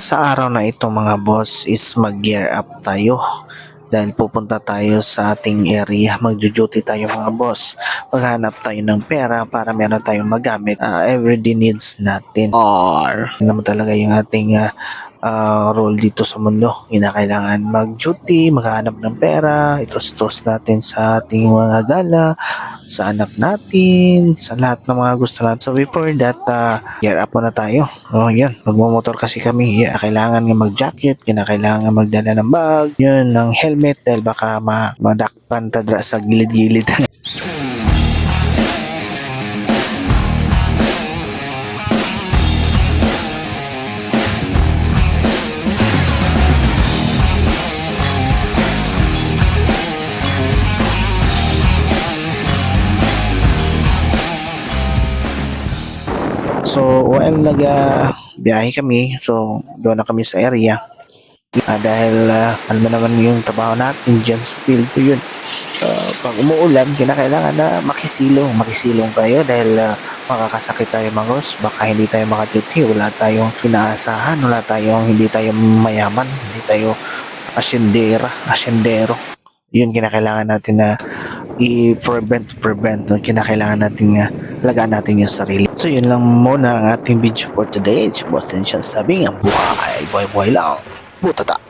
Sa araw na ito mga boss is mag-gear up tayo dahil pupunta tayo sa ating area. Magjo-duty tayo mga boss. Maghanap tayo ng pera para meron tayong magamit everyday needs natin. Or naman talaga yung ating role dito sa mundo. Kinakailangan mag-duty, maghanap ng pera, itos-tos natin sa ating mga gala, sa anak natin, sa lahat ng mga gusto natin. So before that, gear up muna tayo. Yan, magmumotor kasi kami. Kailangan nga mag-jacket, kinakailangan magdala ng bag, yun, ng helmet dahil baka madakpan tadra sa gilid-gilid. So, while biyahe kami, so doon na kami sa area. Dahil alam mo naman yung trabaho natin dyan sa field ko yun. Pag umuulan, kinakailangan na makisilong tayo dahil makakasakit tayo mga boss. Baka hindi tayo makaduty, wala tayong pinaasahan, hindi tayo mayaman, hindi tayo asyendero. Yun kinakailangan natin na i-prevent. Kinakailangan natin alagaan natin yung sarili. So yun lang muna ang ating video for today. Boss Tension sabing ang buhay lang. Butata.